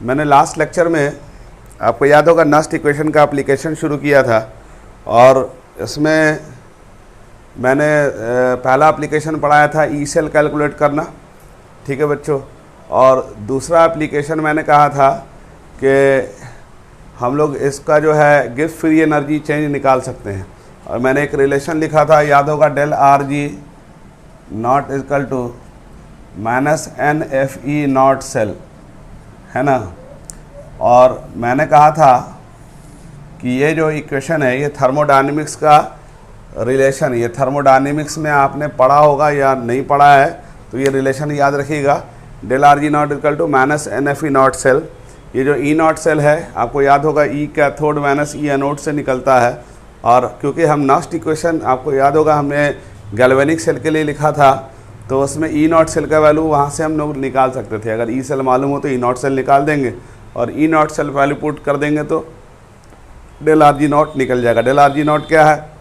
मैंने last lecture में आपको याद होगा नस्ट इक्वेशन का एप्लीकेशन शुरू किया था और इसमें मैंने पहला एप्लीकेशन पढ़ाया था ई सेल कैलकुलेट करना, ठीक है बच्चों। और दूसरा एप्लीकेशन मैंने कहा था कि हम लोग इसका जो है गिब्स फ्री एनर्जी चेंज निकाल सकते हैं और मैंने एक रिलेशन लिखा था, याद होगा, del R G nought equal to minus n F E not cell, है ना। और मैंने कहा था कि ये जो इक्वेशन है ये थर्मोडायनेमिक्स का रिलेशन, ये थर्मोडायनेमिक्स में आपने पढ़ा होगा या नहीं पढ़ा है तो ये रिलेशन याद रखिएगा, del R G nought equal to minus n F E not cell. ये जो ई नॉट सेल है आपको याद होगा E cathode minus E anode से निकलता है। और क्योंकि हम नस्ट इक्वेशन आपको याद होगा हमने गैल्वेनिक सेल के लिए लिखा था तो उसमें ई नॉट सेल का वैल्यू वहाँ से हम लोग निकाल सकते थे। अगर ई सेल मालूम हो तो ई नॉट सेल निकाल देंगे और ई नॉट सेल वैल्यू पुट कर देंगे तो डेल आर जी नॉट निकल जाएगा। डेल आर जी नॉट क्या है?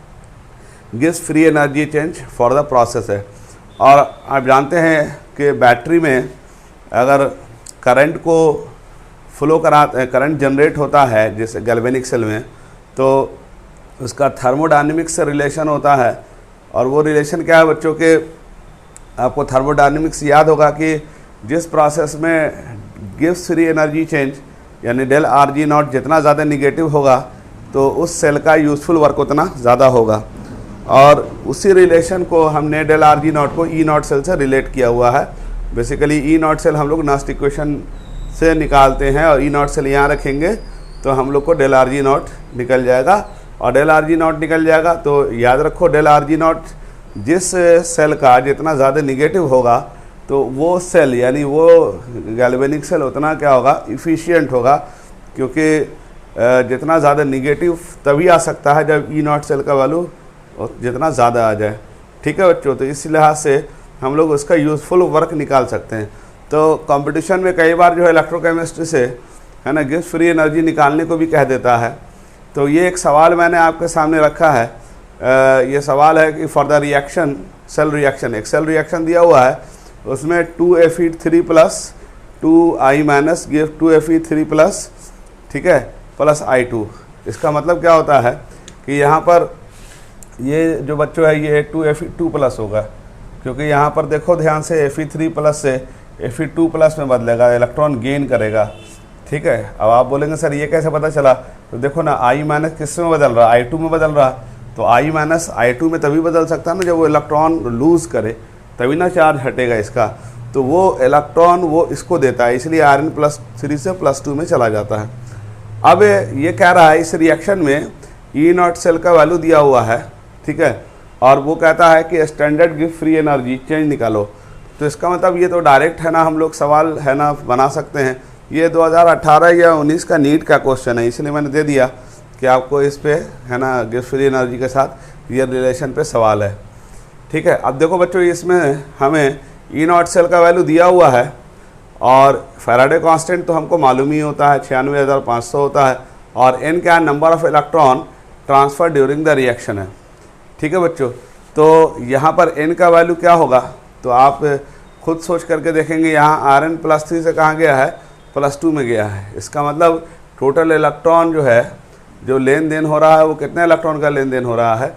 Gibbs free energy change for the process है। और आप जानते हैं कि बैटरी में अगर करंट को फ्लो करंट जनरेट होता है जैसे गैल्वेनिक सेल में तो उसका थर्मोडायनेमिक्स से रिलेशन होता है। और वो रिलेशन क्या है बच्चों के, आपको थर्मोडायनेमिक्स याद होगा कि जिस प्रोसेस में गिब्स फ्री एनर्जी चेंज यानी डेल आर जी नॉट जितना ज़्यादा निगेटिव होगा तो उस सेल का यूज़फुल वर्क उतना ज़्यादा होगा। और उसी रिलेशन को हमने डेल आर जी नॉट को ई नॉट सेल से रिलेट किया हुआ है। बेसिकली ई नॉट सेल हम लोग नस्ट इक्वेशन से निकालते हैं और ई नॉट सेल यहाँ रखेंगे तो हम लोग को डेल आर जी नॉट निकल जाएगा। और डेल आर जी नॉट निकल जाएगा तो याद रखो डेल आर जी नॉट जिस सेल का जितना ज़्यादा निगेटिव होगा तो वो सेल यानी वो गैल्वेनिक सेल उतना क्या होगा, इफ़िशियंट होगा, क्योंकि जितना ज़्यादा निगेटिव तभी आ सकता है जब ई नॉट सेल का वैल्यू जितना ज़्यादा आ जाए, ठीक है बच्चों। तो इस लिहाज से हम लोग उसका यूज़फुल वर्क निकाल सकते हैं। तो कंपटीशन में कई बार जो है इलेक्ट्रोकेमिस्ट्री से है ना गिब्स फ्री एनर्जी निकालने को भी कह देता है। तो ये एक सवाल मैंने आपके सामने रखा है। ये सवाल है कि for the reaction cell reaction, एक सेल रिएक्शन दिया हुआ है उसमें 2Fe3 plus 2I minus give 2Fe3 plus, ठीक है, प्लस I2। इसका मतलब क्या होता है कि यहाँ पर ये जो बच्चों है ये 2Fe2 प्लस होगा, क्योंकि यहाँ पर देखो ध्यान से Fe3 प्लस से Fe2 प्लस में बदलेगा, इलेक्ट्रॉन गेन करेगा, ठीक है। अब आप बोलेंगे सर ये कैसे पता चला? तो देखो ना I माइनस किस में बदल रहा, I2 में बदल रहा। तो I माइनस I2 में तभी बदल सकता है ना जब वो इलेक्ट्रॉन लूज़ करे, तभी ना चार्ज हटेगा इसका। तो वो इलेक्ट्रॉन वो इसको देता है, इसलिए Rn+3 से +2 में चला जाता है। अब ये कह रहा है इस रिएक्शन में ई नॉट सेल का वैल्यू दिया हुआ है, ठीक है, और वो कहता है कि standard Gibbs free energy change निकालो। तो इसका मतलब ये तो डायरेक्ट है ना, हम लोग सवाल है ना बना सकते हैं। ये 2018 या 19 का नीट का क्वेश्चन है, इसलिए मैंने दे दिया कि आपको इस पे है ना गिब्स फ्री एनर्जी के साथ ये रिलेशन पे सवाल है, ठीक है। अब देखो बच्चों इसमें हमें ई नॉट सेल का वैल्यू दिया हुआ है और फैराडे कांस्टेंट तो हमको मालूम ही होता है 96,500 होता है, और एन क्या number of electron transfer during the reaction है, ठीक है बच्चों। तो यहाँ पर एन का वैल्यू क्या होगा तो आप खुद सोच करके देखेंगे। यहाँ Rn+3 से कहाँ गया है, +2 में गया है। इसका मतलब टोटल इलेक्ट्रॉन जो है जो लेन देन हो रहा है वो कितने इलेक्ट्रॉन का लेन देन हो रहा है,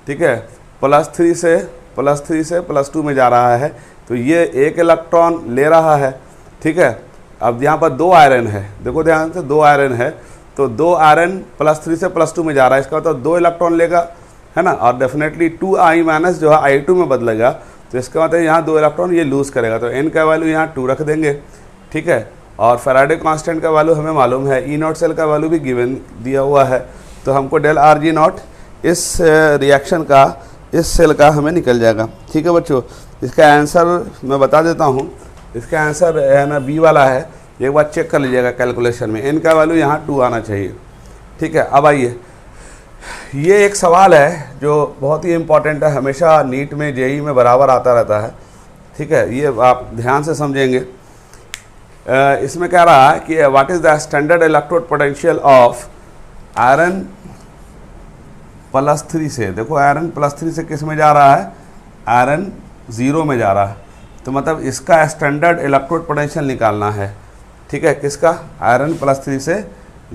ठीक है, +3 से +2 में जा रहा है। तो ये एक इलेक्ट्रॉन ले रहा है, ठीक है। अब यहाँ पर 2 आयरन है, देखो ध्यान से 2 आयरन है, तो 2 आयरन +3 से +2 में जा रहा है, इसका मतलब 2 इलेक्ट्रॉन लेगा, है ना। और डेफिनेटली 2I माइनस जो है I2 में बदलेगा, तो इसका मतलब यहाँ 2 इलेक्ट्रॉन ये लूज़ करेगा। तो n का वैल्यू यहाँ 2 रख देंगे, ठीक है। और फैराडे कांस्टेंट का वैल्यू हमें मालूम है, ई नॉट सेल का वैल्यू भी गिवन दिया हुआ है। तो हमको डेल आर जी नॉट इस रिएक्शन का इस सेल का हमें निकल जाएगा, ठीक है बच्चों। इसका आंसर मैं बता देता हूँ, इसका आंसर है ना बी वाला है, एक बार चेक कर लीजिएगा कैलकुलेशन में। n का वैल्यू यहाँ 2 आना चाहिए, ठीक है। अब आइए, ये एक सवाल है जो बहुत ही इम्पॉर्टेंट है, हमेशा नीट में जेई में बराबर आता रहता है, ठीक है। ये आप ध्यान से समझेंगे। इसमें कह रहा है कि what is the standard electrode potential of Rn+3 से। देखो Rn+3 से किस में जा रहा है, Rn0 में जा रहा है। तो मतलब इसका स्टैंडर्ड इलेक्ट्रोड पोटेंशियल निकालना है, ठीक है, किसका, आयरन +3 से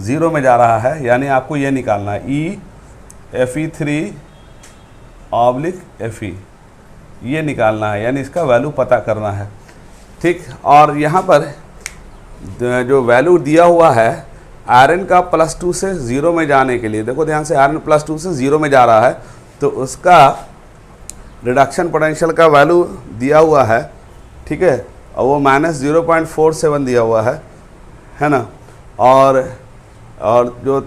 0 में जा रहा है, यानी आपको ये निकालना है EFe3/Fe, ये निकालना है, यानी इसका वैल्यू पता करना है। ठीक, और यहाँ पर जो वैल्यू दिया हुआ है आयरन का +2 से 0 में जाने के लिए, देखो ध्यान से, आयरन +2 से 0 में जा रहा है, तो उसका रिडक्शन पोटेंशियल का वैल्यू दिया हुआ है, ठीक है, और वो -0.47 दिया हुआ है ना। और जो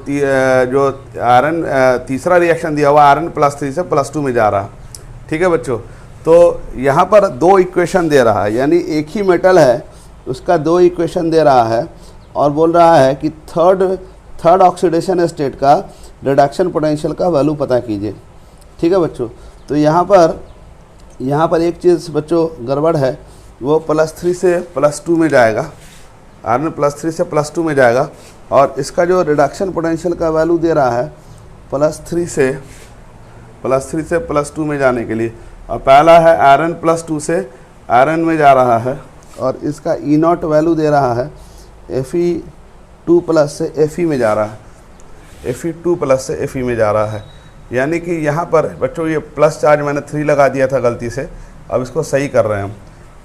आयरन तीसरा रिएक्शन दिया हुआ आयरन +3 से +2 में जा रहा है, ठीक है बच्चों। तो यहाँ पर 2 इक्वेशन दे रहा है, यानी एक ही मेटल है उसका 2 इक्वेशन दे रहा है, और बोल रहा है कि थर्ड ऑक्सीडेशन स्टेट का रिडक्शन पोटेंशियल का वैल्यू पता कीजिए, ठीक है बच्चों। तो यहाँ पर एक चीज़ बच्चों गड़बड़ है, वो +3 से +2 में जाएगा, आयरन +3 से +2 में जाएगा, और इसका जो रिडक्शन पोटेंशियल का वैल्यू दे रहा है +3 से +2 में जाने के लिए, और पहला है आयरन +2 से आयरन में जा रहा है, और इसका E0 वैल्यू दे रहा है Fe2+ से Fe में जा रहा है, Fe2+ से Fe में जा रहा है। यानी कि यहाँ पर बच्चों ये प्लस चार्ज मैंने 3 लगा दिया था गलती से, अब इसको सही कर रहे हैं हम,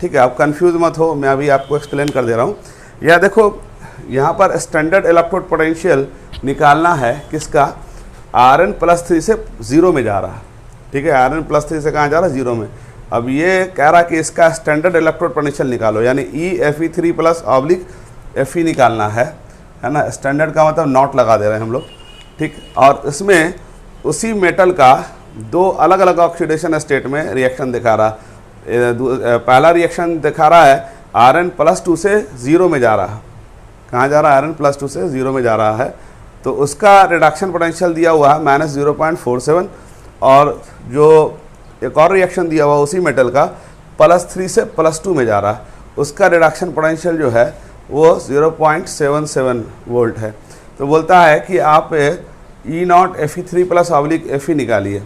ठीक है। आप कंफ्यूज मत हो, मैं अभी आपको एक्सप्लेन कर दे रहा हूँ। यह देखो यहाँ पर स्टैंडर्ड इलेक्ट्रोड पोटेंशियल निकालना है किसका, आयरन +3 से 0 में जा रहा है, ठीक है, आयरन +3 से कहाँ जा रहा है, 0 में। अब ये कह रहा कि इसका स्टैंडर्ड इलेक्ट्रोड पोटेंशियल निकालो, यानी EFe3+Fe निकालना है ना। स्टैंडर्ड का मतलब नॉट लगा दे रहे हैं हम लोग, ठीक। और इसमें उसी मेटल का 2 अलग अलग ऑक्सीडेशन स्टेट में रिएक्शन दिखा रहा है। पहला रिएक्शन दिखा रहा है आयरन +2 से 0 में जा रहा है, कहाँ जा रहा है, आयरन +2 से 0 में जा रहा है, तो उसका रिडक्शन पोटेंशियल दिया हुआ है -0.47, और जो एक और रिएक्शन दिया हुआ उसी मेटल का +3 से +2 में जा रहा है, उसका रिडक्शन पोटेंशियल जो है वो 0.77 वोल्ट है। तो बोलता है कि आप E0 Fe3+Fe निकालिए,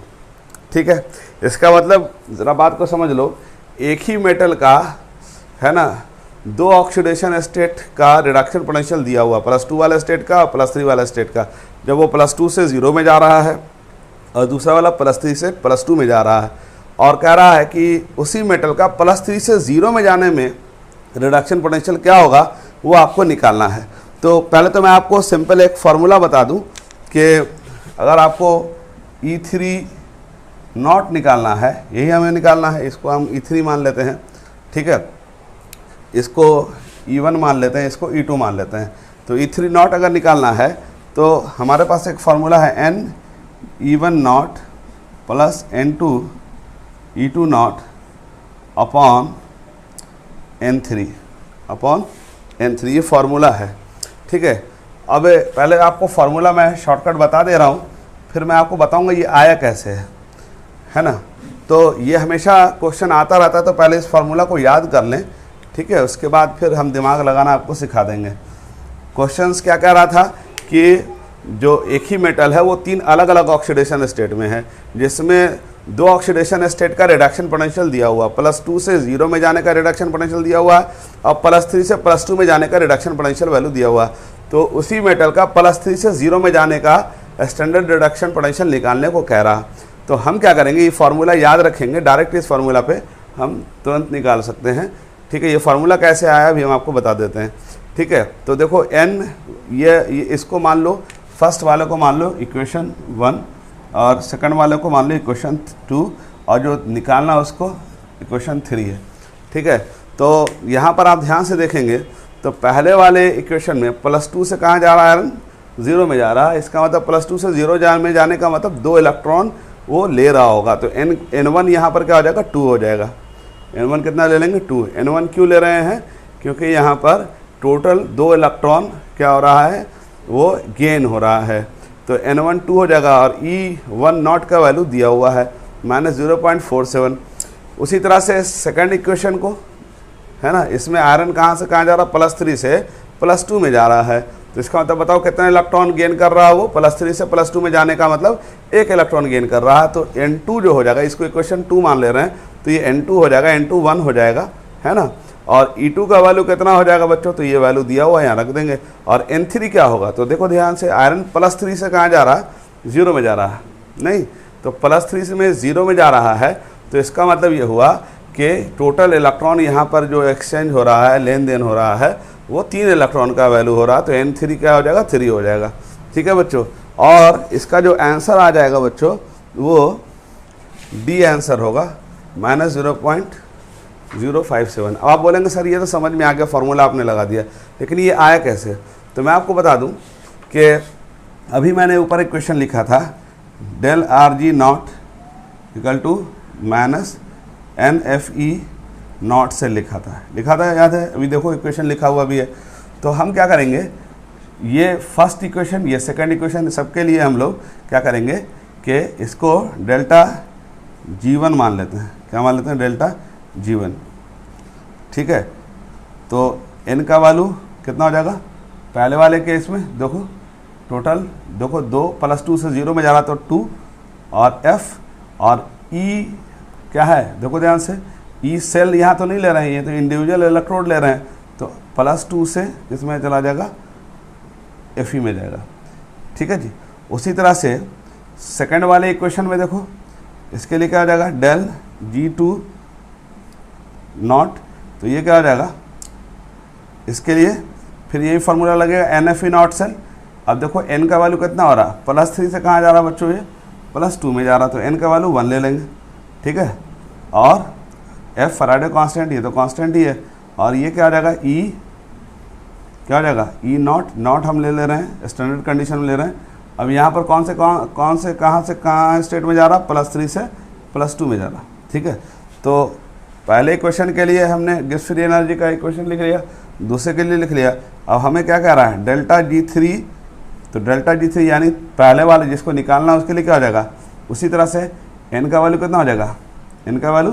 ठीक है। इसका मतलब ज़रा बात को समझ लो, एक ही मेटल का है ना 2 ऑक्सीडेशन स्टेट का रिडक्शन पोटेंशियल दिया हुआ, +2 वाले स्टेट का और +3 वाले स्टेट का। जब वो +2 से 0 में जा रहा है और दूसरा वाला +3 से +2 में जा रहा है, और कह रहा है कि उसी मेटल का +3 से 0 में जाने में रिडक्शन पोटेंशियल क्या होगा वो आपको निकालना है। तो पहले तो मैं आपको सिंपल एक फार्मूला बता दूं कि अगर आपको E3 निकालना है, यही हमें निकालना है, इसको हम E3 मान लेते हैं, ठीक है, इसको E1 मान लेते हैं, इसको E2 मान लेते हैं। तो E3 अगर निकालना है तो हमारे पास एक फार्मूला है NE1 plus N2 E2 upon N3 ये फार्मूला है, ठीक है। अब पहले आपको फार्मूला मैं शॉर्टकट बता दे रहा हूँ, फिर मैं आपको बताऊँगा ये आया कैसे है ना। तो ये हमेशा क्वेश्चन आता रहता है, तो पहले इस फार्मूला को याद कर लें, ठीक है, उसके बाद फिर हम दिमाग लगाना आपको सिखा देंगे। क्वेश्चंस क्या कह रहा था कि जो एक ही मेटल है वो 3 अलग अलग ऑक्सीडेशन स्टेट में है, जिसमें 2 ऑक्सीडेशन स्टेट का रिडक्शन पोटेंशियल दिया हुआ, +2 से 0 में जाने का रिडक्शन पोटेंशियल दिया हुआ है, और +3 से +2 में जाने का रिडक्शन पोटेंशियल वैल्यू दिया हुआ है। तो उसी मेटल का +3 से 0 में जाने का स्टैंडर्ड रिडक्शन पोटेंशियल निकालने को कह रहा। तो हम क्या करेंगे, ये फार्मूला याद रखेंगे, डायरेक्ट इस फार्मूला पे हम तुरंत निकाल सकते हैं, ठीक है। ये फार्मूला कैसे आया अभी हम आपको बता देते हैं, ठीक है। तो देखो n ये इसको मान लो, फर्स्ट वाले को मान लो इक्वेशन 1, और सेकंड वाले को मान लो इक्वेशन 2, और जो निकालना उसको इक्वेशन 3 है, ठीक है। तो यहाँ पर आप ध्यान से देखेंगे तो पहले वाले इक्वेशन में +2 से कहाँ जा रहा है, आयरन 0 में जा रहा है, इसका मतलब +2 से 0 में जाने का मतलब 2 इलेक्ट्रॉन वो ले रहा होगा। तो N1 यहाँ पर क्या हो जाएगा, 2 हो जाएगा। N1 कितना ले लेंगे, 2। N1 क्यों ले रहे हैं, क्योंकि यहाँ पर टोटल 2 इलेक्ट्रॉन क्या हो रहा है, वो गेन हो रहा है। तो N1 2 हो जाएगा, और E1 का वैल्यू दिया हुआ है -0.47। उसी तरह से सेकंड इक्वेशन को है ना, इसमें आयरन कहाँ से कहाँ जा रहा है, +3 से +2 में जा रहा है। तो इसका मतलब बताओ कितना इलेक्ट्रॉन गेन कर रहा है वो, +3 से +2 में जाने का मतलब 1 इलेक्ट्रॉन गेन कर रहा है। तो N2 जो हो जाएगा, इसको इक्वेशन 2 मान ले रहे हैं, तो ये N2 हो जाएगा, N2 1 हो जाएगा, है ना। और E2 का वैल्यू कितना हो जाएगा बच्चों, तो ये वैल्यू दिया हुआ है, यहाँ रख देंगे। और N3 क्या होगा, तो देखो ध्यान से, आयरन +3 से कहाँ जा रहा है, 0 में जा रहा है, नहीं तो +3 में 0 में जा रहा है, तो इसका मतलब ये हुआ कि टोटल इलेक्ट्रॉन यहाँ पर जो एक्सचेंज हो रहा है, लेन देन हो रहा है, वो 3 इलेक्ट्रॉन का वैल्यू हो रहा है, तो N3 क्या हो जाएगा, 3 हो जाएगा। ठीक है बच्चों, और इसका जो आंसर आ जाएगा बच्चों वो डी आंसर होगा, -0.057। अब आप बोलेंगे सर ये तो समझ में आ गया, फॉर्मूला आपने लगा दिया, लेकिन ये आया कैसे, तो मैं आपको बता दूं कि अभी मैंने ऊपर एक क्वेश्चन लिखा था, del RG nought equal to -NFE nought से लिखा था याद है, अभी देखो इक्वेशन लिखा हुआ भी है। तो हम क्या करेंगे, ये फर्स्ट इक्वेशन, ये सेकंड इक्वेशन, सबके लिए हम लोग क्या करेंगे कि इसको डेल्टा G1 मान लेते हैं। क्या मान लेते हैं, डेल्टा G1। ठीक है, तो n का वैल्यू कितना हो जाएगा, पहले वाले केस में देखो टोटल, देखो 2 + 2 से 0 में जा रहा तो 2, और F और E क्या है, देखो ध्यान से, E सेल यहाँ तो नहीं ले रहे हैं, ये तो इंडिविजुअल इलेक्ट्रोड ले रहे हैं, तो +2 से इसमें चला जाएगा, Fe में जाएगा। ठीक है जी, उसी तरह से सेकंड वाले इक्वेशन में देखो, इसके लिए क्या हो जाएगा, del G2 नॉट, तो ये क्या हो जाएगा, इसके लिए फिर यही फार्मूला लगेगा, NFE नॉट सेल। अब देखो n का वैल्यू कितना हो रहा, +3 से कहाँ जा रहा बच्चों, ये +2 में जा रहा, तो n का वैल्यू 1 ले लेंगे। ठीक है, और F फैराडे कांस्टेंट, ये तो कांस्टेंट ही है, और ये क्या हो जाएगा, E क्या हो जाएगा, E नॉट हम ले रहे हैं, स्टैंडर्ड कंडीशन में ले रहे हैं। अब यहाँ पर कहाँ से कहाँ स्टेट में जा रहा, +3 से +2 में जा रहा। ठीक है, तो पहले इक्वेशन के लिए हमने गिब्स फ्री एनर्जी का इक्वेशन लिख लिया, दूसरे के लिए लिख लिया। अब हमें क्या कह रहा है, डेल्टा G3, तो डेल्टा G3 यानी पहले वाले जिसको निकालना है उसके लिए क्या हो जाएगा, उसी तरह से n का वैल्यू कितना हो जाएगा, n का वैल्यू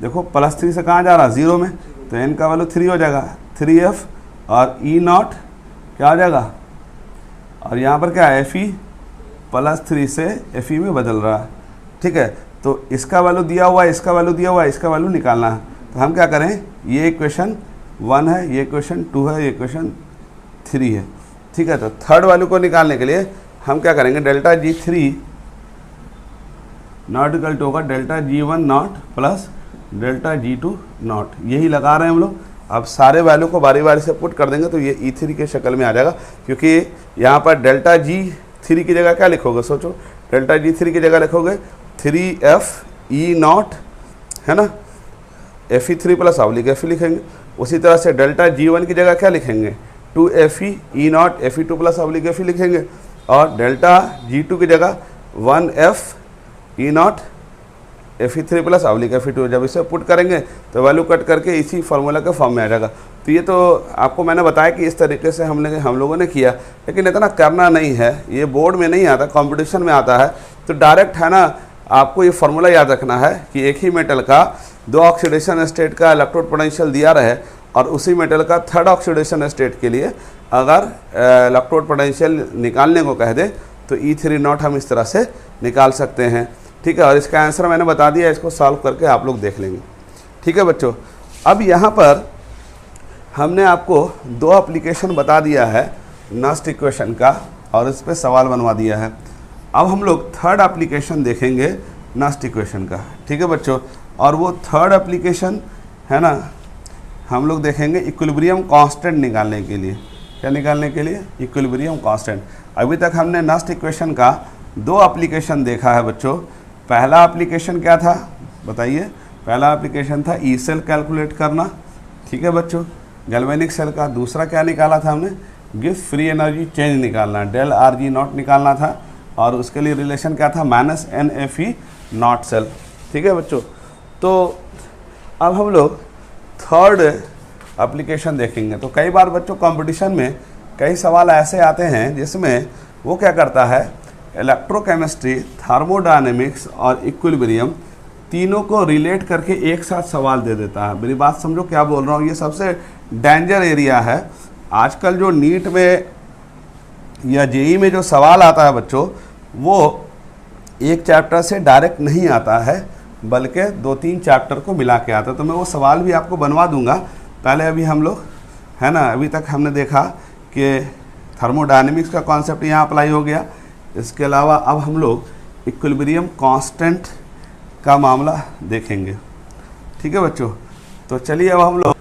देखो +3 से कहाँ जा रहा, 0 में, तो n का वैल्यू 3 हो जाएगा, 3F, और E नॉट क्या हो जाएगा, और यहाँ पर क्या है, Fe +3 से Fe में बदल रहा है। ठीक है, तो इसका वैल्यू दिया हुआ है, इसका वैल्यू दिया हुआ है, इसका वैल्यू निकालना है। तो हम क्या करें, ये इक्वेशन 1 है, ये इक्वेशन 2 है, ये इक्वेशन 3 है। ठीक है, तो थर्ड वैल्यू को निकालने के लिए हम क्या करेंगे, delta G3 not equal to होगा delta G1 not plus delta G2 not, यही लगा रहे हैं हम लोग। अब सारे वैल्यू को बारी बारी से पुट कर देंगे तो ये E3 के शक्ल में आ जाएगा, क्योंकि यहाँ पर डेल्टा G3 की जगह क्या लिखोगे, सोचो, डेल्टा G3 की जगह लिखोगे 3F E नॉट, है ना, Fe3 प्लस Fe लिखेंगे। उसी तरह से डेल्टा G1 की जगह क्या लिखेंगे, 2Fe E not Fe2 plus Fe लिखेंगे, और डेल्टा G2 की जगह 1F E not Fe3 plus Fe2। जब इसे पुट करेंगे तो वैल्यू कट करके इसी फार्मूला के फॉर्म में आ जाएगा। तो ये तो आपको मैंने बताया कि इस तरीके से हम लोगों ने किया, लेकिन इतना करना नहीं है, ये बोर्ड में नहीं आता, कंपटीशन में आता है। तो डायरेक्ट है ना, आपको ये फार्मूला याद रखना है कि एक ही मेटल का 2 ऑक्सीडेशन स्टेट का इलेक्ट्रोड पोटेंशियल दिया रहे, और उसी मेटल का 3rd ऑक्सीडेशन स्टेट के लिए अगर इलेक्ट्रोड पोटेंशियल निकालने को कह दे तो E3 नॉट हम इस तरह से निकाल सकते हैं। ठीक है, और इसका आंसर मैंने बता दिया, इसको सॉल्व करके आप लोग देख लेंगे। ठीक है बच्चों, अब यहाँ पर हमने आपको 2 एप्लीकेशन बता दिया है नस्ट इक्वेशन का, और इस पर सवाल बनवा दिया है। अब हम लोग 3rd एप्लीकेशन देखेंगे नस्ट इक्वेशन का। ठीक है बच्चों, और वो 3rd एप्लीकेशन है ना, हम लोग देखेंगे इक्विलिब्रियम कांस्टेंट निकालने के लिए। क्या निकालने के लिए, इक्विलिब्रियम कांस्टेंट। अभी तक हमने नस्ट इक्वेशन का 2 एप्लीकेशन देखा है बच्चों। पहला एप्लीकेशन क्या था बताइए, पहला एप्लीकेशन था ई सेल कैलकुलेट करना। ठीक है बच्चों, गैल्वेनिक सेल का। दूसरा क्या निकाला था हमने, गिब्स फ्री एनर्जी चेंज निकालना, del RG नॉट निकालना था, और उसके लिए रिलेशन क्या था, -NFE नॉट सेल। ठीक है बच्चों, तो अब हम लोग 3rd एप्लीकेशन देखेंगे। तो कई बार बच्चों कंपटीशन में कई सवाल ऐसे आते हैं जिसमें वो क्या करता है, इलेक्ट्रोकेमिस्ट्री, थर्मोडायनेमिक्स और इक्विलिब्रियम तीनों को रिलेट करके एक साथ सवाल दे देता है। मेरी बात समझो क्या बोल रहा हूँ, ये सबसे डेंजर एरिया है। आजकल जो नीट में या जेई में जो सवाल आता है बच्चों, वो एक चैप्टर से डायरेक्ट नहीं आता है, बल्कि 2-3 चैप्टर को मिला के आता है। तो मैं वो सवाल भी आपको बनवा दूंगा, पहले अभी हम लोग है ना, अभी तक हमने देखा कि थर्मोडायनेमिक्स का कॉन्सेप्ट यहाँ अप्लाई हो गया। इसके अलावा अब हम लोग इक्विलिब्रियम कांस्टेंट का मामला देखेंगे। ठीक है बच्चों, तो चलिए अब हम लोग,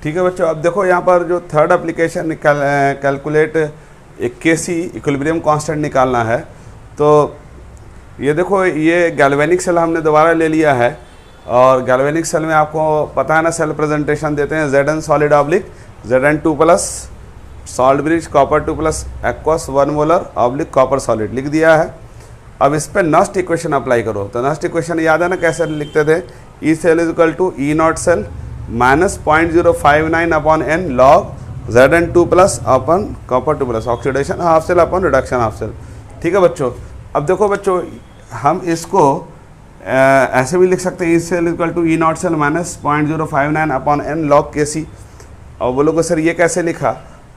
ठीक है बच्चों, अब देखो यहाँ पर जो थर्ड एप्लीकेशन कैलकुलेट एक केसी इक्विलिब्रियम कांस्टेंट निकालना है। तो ये देखो, ये गैल्वेनिक सेल हमने दोबारा ले लिया है, और गैल्वेनिक सेल में आपको पता है ना, सेल प्रेजेंटेशन देते हैं Zn solid oblique Zn2 plus salt bridge copper 2 plus aqueous 1 molar oblique copper solid लिख दिया है। अब इस पर नस्ट इक्वेशन अप्लाई करो। तो नस्ट इक्वेशन याद है ना, कैसे लिखते थे? E cell is equal to E not cell minus 0.059 upon n log Zn2 plus upon copper 2 plus oxidation half cell upon reduction half cell. ठीक है बच्चों, अब देखो बच्चों, हम इसको ऐसे भी लिख सकते हैं, E cell equal to E not cell minus 0.059 upon n log K C. और बोलोगे सर ये कैसे लिखा?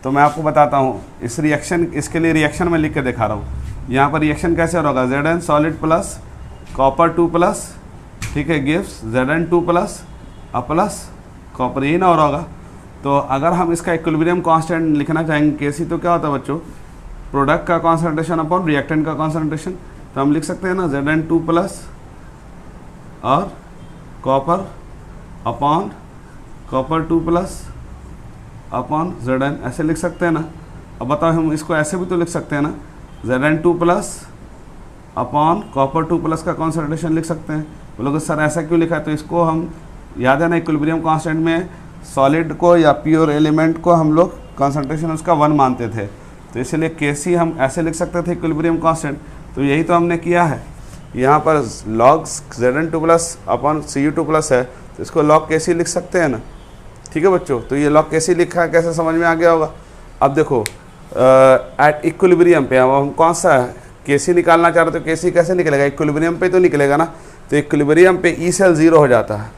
तो मैं आपको बताता हूँ। इस रिएक्शन, इसके लिए रिएक्शन में लिख के दिखा रहा हूँ। यहाँ पर रिएक्शन कैसे होगा? Zn solid plus copper 2 plus, ठीक है, gives Zn2 plus plus copper, यही ना हो रहा होगा। तो अगर हम इसका इक्विलिब्रियम कांस्टेंट लिखना चाहेंगे केसी, तो क्या होता है बच्चों? प्रोडक्ट का कॉन्सेंट्रेशन अपॉन रिएक्टेंट का कॉन्सेंट्रेशन। तो हम लिख सकते हैं ना Zn2 प्लस और copper upon copper 2 plus upon Zn, ऐसे लिख सकते हैं ना। अब बताओ, हम इसको ऐसे भी तो लिख सकते हैं ना, Zn2 plus upon copper 2 plus का कॉन्सेंट्रेशन लिख सकते हैं। बोलोगे सर ऐसा क्यों लिखा है? तो इसको हम, याद है ना, इक्विलिब्रियम कांस्टेंट में सॉलिड को या प्योर एलिमेंट को हम लोग कॉन्सेंट्रेशन उसका 1 मानते थे, तो इसलिए केसी हम ऐसे लिख सकते थे इक्विलिब्रियम कांस्टेंट। तो यही तो हमने किया है। यहाँ पर log Zn2 plus upon Cu2 plus है, तो इसको लॉग केसी लिख सकते हैं ना। ठीक है बच्चों, तो ये लॉग केसी लिखा है, कैसे समझ में आ गया होगा? अब देखो, एट इक्विलिब्रियम पे हम कौन सा केसी निकालना चाह रहे हो, तो केसी कैसे निकलेगा? इक्विलिब्रियम पे तो निकलेगा ना। तो इक्विलिब्रियम पे ई सेल 0 हो जाता है।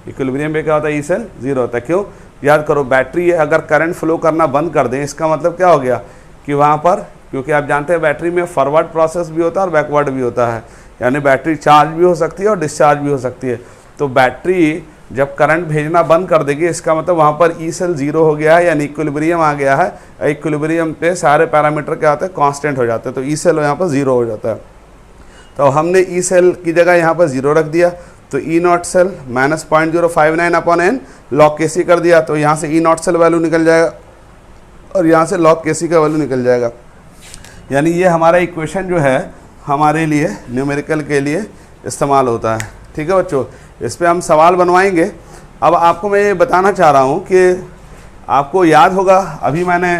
इक्विलिब्रियम पे क्या होता है? ई सेल 0 होता है। क्यों? याद करो, बैटरी अगर करंट फ्लो करना बंद कर दें, इसका मतलब क्या हो गया कि वहाँ पर, क्योंकि आप जानते हैं बैटरी में फॉरवर्ड प्रोसेस भी होता है और बैकवर्ड भी होता है, यानी बैटरी चार्ज भी हो सकती है और डिस्चार्ज भी हो सकती है। तो बैटरी जब करंट भेजना बंद कर देगी, इसका मतलब वहाँ पर ई सेल 0 हो गया है, यानी इक्विलिब्रियम आ गया है। इक्विलिब्रियम पे सारे पैरामीटर क्या होते हैं? कांस्टेंट हो जाते हैं। तो ई सेल यहाँ पर 0 हो जाता है। तो हमने ई सेल की जगह यहाँ पर 0 रख दिया, तो E not cell minus 0.059 upon n log K C कर दिया। तो यहाँ से ई नॉट सेल वैल्यू निकल जाएगा और यहाँ से लॉग के सी का वैल्यू निकल जाएगा। यानी ये हमारा इक्वेशन जो है हमारे लिए न्यूमेरिकल के लिए इस्तेमाल होता है। ठीक है बच्चों, इस पर हम सवाल बनवाएंगे। अब आपको मैं ये बताना चाह रहा हूँ कि आपको याद होगा, अभी मैंने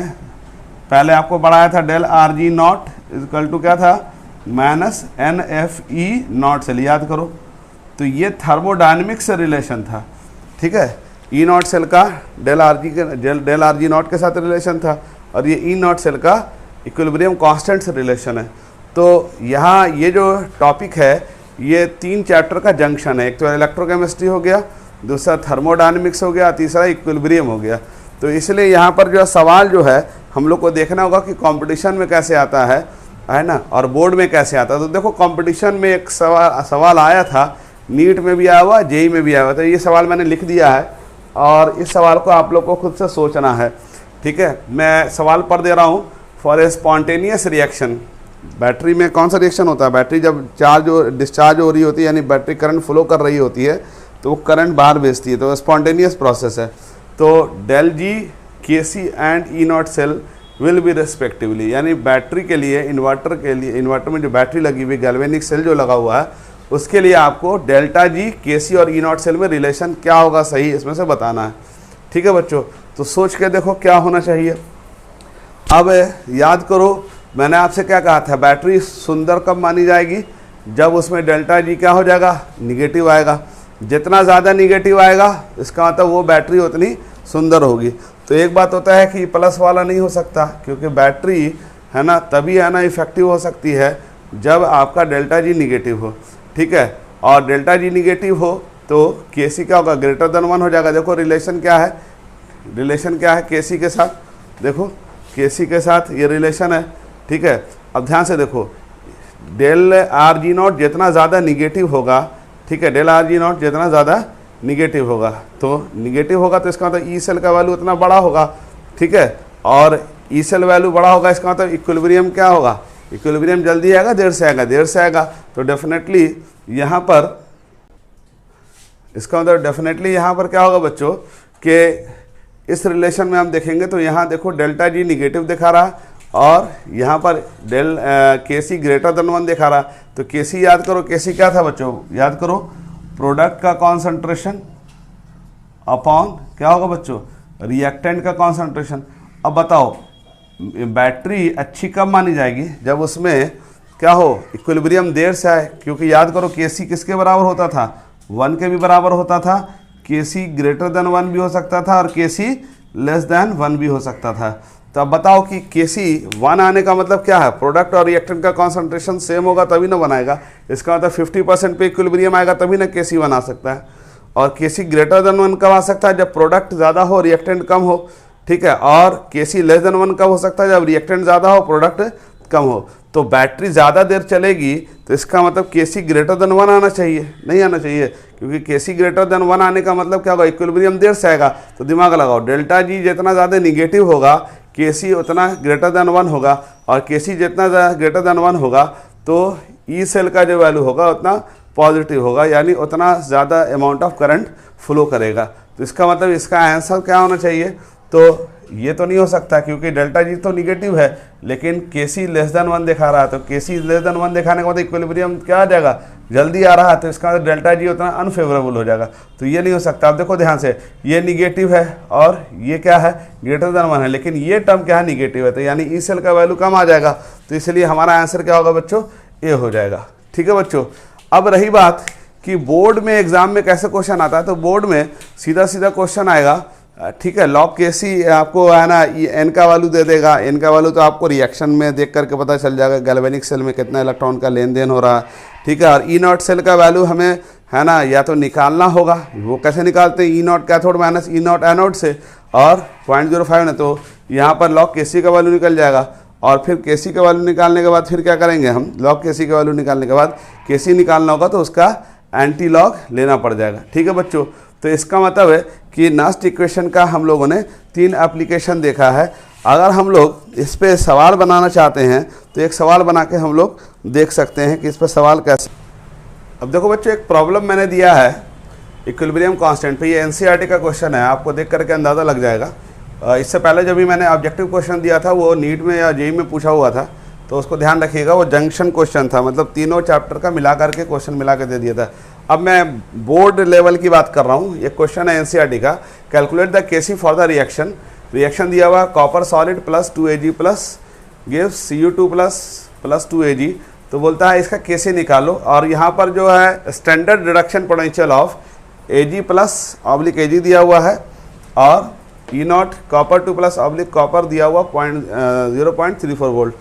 पहले आपको पढ़ाया था del R G nought equal to क्या था? Minus n F E not cell, याद करो। तो ये थर्मोडायनेमिक से रिलेशन था। ठीक है, ई नॉट सेल का डेल आर जी नॉट के साथ रिलेशन था, और ये ई नॉट सेल का इक्विलिब्रियम कांस्टेंट से रिलेशन है। तो यहाँ ये जो टॉपिक है, ये 3 चैप्टर का जंक्शन है। एक तो इलेक्ट्रोकेमिस्ट्री हो गया, दूसरा थर्मोडायनेमिक्स हो गया, तीसरा इक्विलिब्रियम हो गया। तो इसलिए यहाँ पर जो सवाल जो है हम लोग को देखना होगा कि कंपटीशन में कैसे आता है ना, और बोर्ड में कैसे आता है। तो देखो, कंपटीशन में एक सवाल आया था, नीट में भी आया हुआ, जेई में भी आया हुआ। तो ये सवाल मैंने लिख दिया है, और इस सवाल को आप लोग को खुद से सोचना है। ठीक है, मैं सवाल पढ़ दे रहा हूँ। For a spontaneous reaction, battery में कौन सा रिएक्शन होता है? बैटरी जब चार्ज और डिस्चार्ज हो रही होती है, यानी बैटरी करंट फ्लो कर रही होती है, तो वो करंट बाहर भेजती है, तो स्पॉन्टेनियस प्रोसेस है। तो del G K C and E not cell will be respectively, यानी बैटरी के लिए, इन्वर्टर के लिए, इन्वर्टर में जो बैटरी लगी हुई गैल्वेनिक सेल जो लगा हुआ है, उसके लिए आपको डेल्टा जी के सी और ई नॉट सेल में रिलेशन क्या होगा सही, इसमें से बताना है। ठीक है बच्चों, तो सोच के देखो क्या होना चाहिए। अब याद करो, मैंने आपसे क्या कहा था? बैटरी सुंदर कब मानी जाएगी? जब उसमें डेल्टा जी क्या हो जाएगा? निगेटिव आएगा। जितना ज़्यादा निगेटिव आएगा, इसका मतलब वो बैटरी उतनी सुंदर होगी। तो एक बात होता है कि प्लस वाला नहीं हो सकता, क्योंकि बैटरी है ना तभी है ना इफेक्टिव हो सकती है जब आपका डेल्टा जी निगेटिव हो। ठीक है, और डेल्टा जी निगेटिव हो तो के सी क्या होगा? ग्रेटर देन 1 हो जाएगा। देखो रिलेशन क्या है, रिलेशन क्या है के सी के साथ? देखो के सी के साथ ये रिलेशन है। ठीक है, अब ध्यान से देखो, डेल आर जी नॉट जितना ज़्यादा निगेटिव होगा, ठीक है, डेल आर जी नॉट जितना ज़्यादा निगेटिव होगा। तो निगेटिव होगा तो इसका मतलब ई सेल का वैल्यू उतना बड़ा होगा, ठीक है। और ई सेल वैल्यू बड़ा होगा, इसका मतलब इक्विलिब्रियम क्या होगा, इक्विलिब्रियम जल्दी आएगा देर से आएगा, देर से आएगा। तो डेफिनेटली यहाँ पर इसका मतलब डेफिनेटली यहाँ पर क्या होगा बच्चों कि इस रिलेशन में हम देखेंगे तो यहाँ देखो डेल्टा जी निगेटिव दिखा रहा और यहाँ पर के सी ग्रेटर देन 1 दिखा रहा। तो के सी याद करो, के सी क्या था बच्चों, याद करो प्रोडक्ट का कॉन्सेंट्रेशन अपॉन क्या होगा बच्चों, रिएक्टेंट का कॉन्सेंट्रेशन। अब बताओ बैटरी अच्छी कब मानी जाएगी, जब उसमें क्या हो, इक्विलिब्रियम देर से आए। क्योंकि याद करो के सी किसके बराबर होता था, 1 के भी बराबर होता था। के सी ग्रेटर देन 1 भी हो सकता था और के सी लेस देन 1 भी हो सकता था। तो अब बताओ कि के सी 1 आने का मतलब क्या है, प्रोडक्ट और रिएक्टेंट का कॉन्सेंट्रेशन सेम होगा तभी ना बनाएगा। इसका मतलब 50% पे इक्विलिब्रियम आएगा तभी ना के सी 1 आ सकता है। और के सी ग्रेटर देन 1 कब आ सकता है, जब प्रोडक्ट ज़्यादा हो रिएक्टेंट कम हो, ठीक है। और के सी लेस देन 1 कब हो सकता है, जब रिएक्टेंट ज़्यादा हो प्रोडक्ट कम हो। तो बैटरी ज़्यादा देर चलेगी तो इसका मतलब के सी ग्रेटर देन 1 आना चाहिए, नहीं आना चाहिए। क्योंकि के सी ग्रेटर देन 1 आने का मतलब क्या होगा, इक्विलिब्रियम देर से आएगा। तो दिमाग लगाओ, डेल्टा जी जितना ज़्यादा निगेटिव होगा के सी उतना ग्रेटर देन 1 होगा, और के सी जितना ग्रेटर देन 1 होगा तो ई सेल का जो वैल्यू होगा उतना पॉजिटिव होगा, यानी उतना ज़्यादा अमाउंट ऑफ करंट फ्लो करेगा। तो इसका मतलब इसका आंसर क्या होना चाहिए, तो ये तो नहीं हो सकता क्योंकि डेल्टा जी तो निगेटिव है लेकिन के सी लेस देन 1 दिखा रहा है। तो के सी लेस देन 1 दिखाने के बाद इक्विलिब्रियम क्या आ जाएगा, जल्दी आ रहा है, तो इसका मतलब डेल्टा जी उतना अनफेवरेबल हो जाएगा। तो ये नहीं हो सकता। अब देखो ध्यान से, ये निगेटिव है और ये क्या है, ग्रेटर देन 1 है, लेकिन ये टर्म क्या है, निगेटिव है। तो यानी ई सेल का वैल्यू कम आ जाएगा। तो इसलिए हमारा आंसर क्या होगा बच्चों, ए हो जाएगा। ठीक है बच्चों। अब रही बात कि बोर्ड में एग्जाम में कैसे क्वेश्चन आता है, तो बोर्ड में सीधा सीधा क्वेश्चन आएगा, ठीक है। लॉग के सी आपको है ना एन का वैल्यू दे देगा। एन का वैल्यू तो आपको रिएक्शन में देख करके पता चल जाएगा, गैल्वेनिक सेल में कितना इलेक्ट्रॉन का लेन देन हो रहा है, ठीक है। और ई नॉट सेल का वैल्यू हमें है ना या तो निकालना होगा, वो कैसे निकालते हैं, E not cathode minus E not anode से, और 0.05 है तो यहाँ पर लॉग के सी का वैल्यू निकल जाएगा। और फिर के सी का वैल्यू निकालने के बाद फिर क्या करेंगे हम, लॉग के सी का वैल्यू निकालने के बाद के सी निकालना होगा तो उसका एंटी लॉग लेना पड़ जाएगा। ठीक है बच्चों। तो इसका मतलब है कि नास्ट इक्वेशन का हम लोगों ने 3 एप्लीकेशन देखा है। अगर हम लोग इस पे सवाल बनाना चाहते हैं तो एक सवाल बना के हम लोग देख सकते हैं कि इस पर सवाल कैसे। अब देखो बच्चों, एक प्रॉब्लम मैंने दिया है इक्विलिब्रियम कांस्टेंट पे। ये एनसीईआरटी का क्वेश्चन है, आपको देख करके अंदाज़ा लग जाएगा। इससे पहले जब भी मैंने ऑब्जेक्टिव क्वेश्चन दिया था वो नीट में या जेईई में पूछा हुआ था, तो उसको ध्यान रखिएगा, वो जंक्शन क्वेश्चन था, मतलब तीनों चैप्टर का मिला करके क्वेश्चन मिला के दे दिया था। अब मैं बोर्ड लेवल की बात कर रहा हूँ। ये क्वेश्चन है एनसीईआरटी का, calculate the KC for the reaction. Reaction दिया हुआ copper solid plus 2Ag plus gives Cu2 plus 2Ag। तो बोलता है इसका केसी निकालो, और यहाँ पर जो है standard reduction potential of Ag plus oblique Ag दिया हुआ है, और E0 copper 2 plus oblique copper दिया हुआ 0.34 वोल्ट।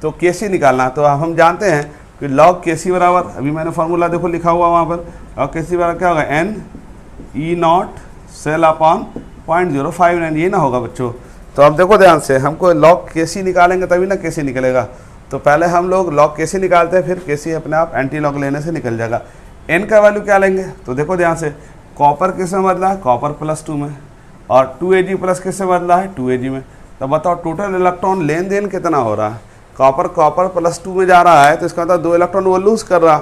तो केसी निकालना, तो हम जानते हैं कि लॉग केसी बराबर, अभी मैंने फार्मूला देखो लिखा हुआ वहाँ पर, लॉग केसी बराबर क्या होगा, n E0 सेल अपॉन 0.059, ये ना होगा बच्चों। तो अब देखो ध्यान से, हमको लॉग केसी निकालेंगे तभी ना केसी निकलेगा। तो पहले हम लोग लॉग केसी निकालते हैं, फिर केसी अपने आप एंटी लॉग लेने से निकल जाएगा। n का वैल्यू क्या लेंगे, तो देखो ध्यान से, कॉपर किस में बदला है, कॉपर प्लस 2 में, और 2Ag प्लस किससे बदला है, 2Ag में। तो बताओ टोटल इलेक्ट्रॉन लेन देन कितना हो रहा है, कॉपर प्लस 2 में जा रहा है तो इसका मतलब 2 इलेक्ट्रॉन वो लूज कर रहा,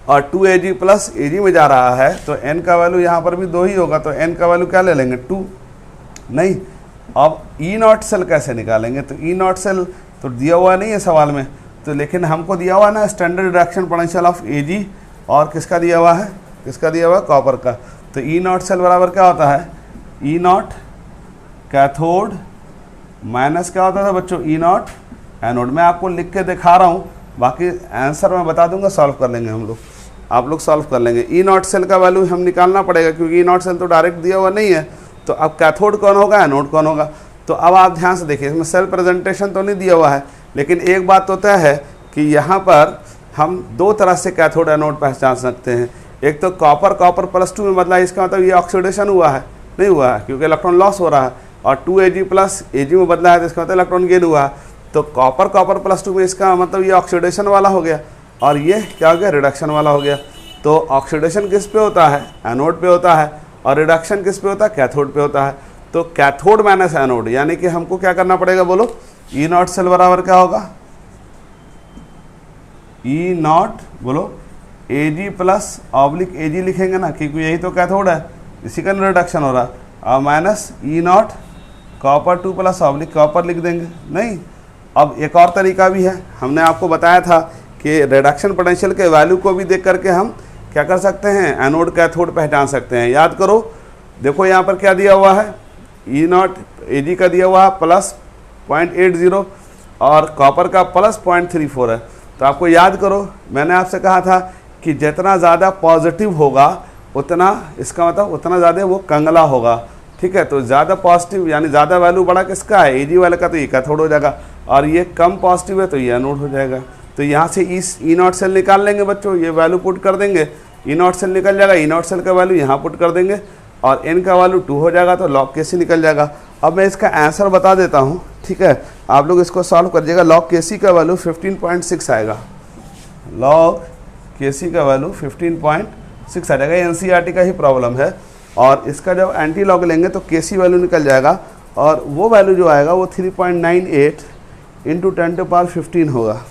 और 2Ag प्लस Ag में जा रहा है तो n का वैल्यू यहाँ पर भी 2 ही होगा। तो n का वैल्यू क्या ले लेंगे, 2 नहीं। अब E0 सेल कैसे निकालेंगे, तो E0 सेल तो दिया हुआ नहीं है सवाल में, तो लेकिन हमको दिया हुआ ना standard reduction potential of Ag, और किसका दिया हुआ है, किसका दिया हुआ है, कॉपर का। तो E0 सेल बराबर क्या होता है, E0 कैथोड माइनस क्या होता था बच्चों, E0 एनोड। मैं आपको लिख के दिखा रहा हूँ, बाकी आंसर मैं बता दूंगा, सॉल्व कर लेंगे हम लोग, आप लोग सॉल्व कर लेंगे। E0 सेल का वैल्यू हम निकालना पड़ेगा क्योंकि E0 सेल तो डायरेक्ट दिया हुआ नहीं है। तो अब कैथोड कौन होगा, एनोड कौन होगा। तो अब आप ध्यान से देखिए, इसमें सेल प्रेजेंटेशन तो नहीं दिया हुआ है, लेकिन एक बात तो तय है कि यहाँ पर हम 2 तरह से कैथोड एनोड पहचान सकते हैं। एक तो कॉपर प्लस 2 में बदला, इसका मतलब ये ऑक्सीडेशन हुआ है, नहीं हुआ है क्योंकि इलेक्ट्रॉन लॉस हो रहा है, और 2Ag प्लस Ag में बदला है तो इसका मतलब इलेक्ट्रॉन गेन हुआ है। तो कॉपर प्लस 2 में इसका मतलब ये ऑक्सीडेशन वाला हो गया, और ये क्या हो गया, रिडक्शन वाला हो गया। तो ऑक्सीडेशन किस पे होता है? एनोड पे होता है। और रिडक्शन किस पे होता है? कैथोड पे होता है। तो कैथोड माइनस एनोड, यानी कि हमको क्या करना पड़ेगा बोलो? ई नॉट सेल बराबर क्या होगा? ई नॉट बोलो Ag प्लस ऑब्लिक Ag लिखेंगे ना, क्योंकि यही तो कैथोड है, इसी का रिडक्शन हो रहा है। और minus E not copper 2 plus oblique copper लिख देंगे। नहीं, अब एक और तरीका भी है, हमने आपको बताया था कि रिडक्शन पोटेंशियल के वैल्यू को भी देख करके हम क्या कर सकते हैं? एनोड कैथोड पहचान सकते हैं। याद करो, देखो यहाँ पर क्या दिया हुआ है? ई नॉट Ag का दिया हुआ है प्लस 0.80 और कॉपर का प्लस 0.34 है। तो आपको याद करो, मैंने आपसे कहा था कि जितना ज़्यादा पॉजिटिव होगा उतना, इसका मतलब उतना ज़्यादा वो कंगला होगा। ठीक है, तो ज़्यादा पॉजिटिव यानी ज़्यादा वैल्यू बड़ा किसका है? Ag वाले का, तो ये कैथोड हो जाएगा। और ये कम पॉजिटिव है तो ये एनोड हो जाएगा। तो यहाँ से इस ई नॉट सेल निकाल लेंगे बच्चों, ये वैल्यू पुट कर देंगे, ई नॉट सेल निकल जाएगा। ई नॉट सेल का वैल्यू यहाँ पुट कर देंगे और n का वैल्यू 2 हो जाएगा, तो लॉग Kc निकल जाएगा। अब मैं इसका आंसर बता देता हूँ, ठीक है, आप लोग इसको सॉल्व करिएगा। लॉग Kc का वैल्यू 15.6 आएगा। लॉग Kc का वैल्यू 15.6 आ जाएगा। NCERT का ही प्रॉब्लम है। और इसका जब एंटी लॉग लेंगे तो Kc वैल्यू निकल जाएगा, और वो वैल्यू जो आएगा वो 3.98 इंटू 10⁻15 होगा।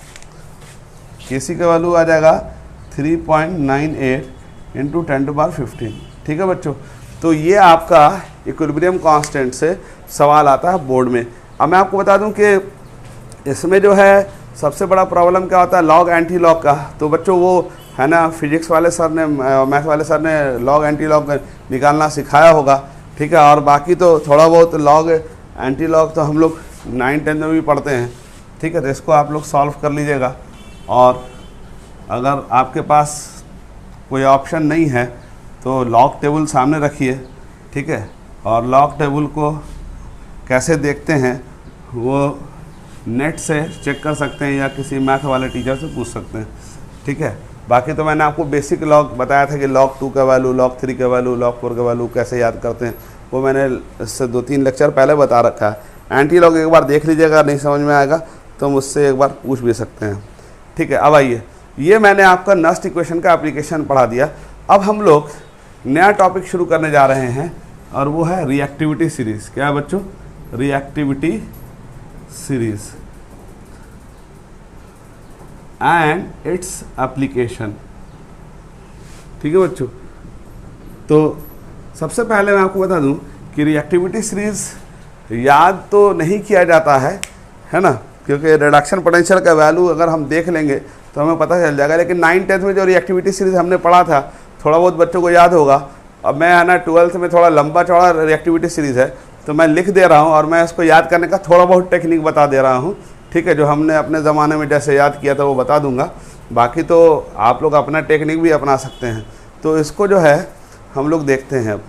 Kc का वैल्यू आ जाएगा 3.98 इंटू 10⁻15। ठीक है बच्चों, तो ये आपका इक्विलिब्रियम कांस्टेंट से सवाल आता है बोर्ड में। अब मैं आपको बता दूं कि इसमें जो है सबसे बड़ा प्रॉब्लम क्या होता है? लॉग एंटी लॉग का। तो बच्चों वो है ना, फिजिक्स वाले सर ने, मैथ वाले सर ने लॉग एंटी लॉग निकालना सिखाया होगा। ठीक है, और बाकी तो थोड़ा बहुत लॉग एंटी लॉग तो हम लोग 9-10 में भी पढ़ते हैं। ठीक है, तो इसको आप लोग सॉल्व कर लीजिएगा। और अगर आपके पास कोई ऑप्शन नहीं है तो लॉग टेबल सामने रखिए। ठीक है, और लॉग टेबल को कैसे देखते हैं वो नेट से चेक कर सकते हैं या किसी मैथ वाले टीचर से पूछ सकते हैं। ठीक है, बाकी तो मैंने आपको बेसिक लॉग बताया था कि log 2 का वैल्यू, log 3 का वैल्यू, log 4 का वैल्यू कैसे याद करते हैं, वो मैंने इससे 2-3 लेक्चर पहले बता रखा है। एंटी लॉग एक बार देख लीजिएगा, नहीं समझ में आएगा तो मुझसे एक बार पूछ भी सकते हैं। ठीक है, अब आइए, ये मैंने आपका नस्ट इक्वेशन का एप्लीकेशन पढ़ा दिया। अब हम लोग नया टॉपिक शुरू करने जा रहे हैं और वो है रिएक्टिविटी सीरीज़। क्या है बच्चों? Reactivity series and its application. ठीक है बच्चों, तो सबसे पहले मैं आपको बता दूं कि रिएक्टिविटी सीरीज़ याद तो नहीं किया जाता है ना, क्योंकि रिडक्शन पोटेंशियल का वैल्यू अगर हम देख लेंगे तो हमें पता चल जाएगा। लेकिन 9th-10th में जो रिएक्टिविटी सीरीज़ हमने पढ़ा था, थोड़ा बहुत बच्चों को याद होगा। अब मैं है ना 12th में थोड़ा लंबा चौड़ा रिएक्टिविटी सीरीज़ है तो मैं लिख दे रहा हूँ और मैं इसको याद करने का थोड़ा बहुत टेक्निक बता दे रहा हूँ। ठीक है, जो हमने अपने ज़माने में जैसे याद किया था वो बता दूंगा, बाकी तो आप लोग अपना टेक्निक भी अपना सकते हैं। तो इसको जो है हम लोग देखते हैं अब।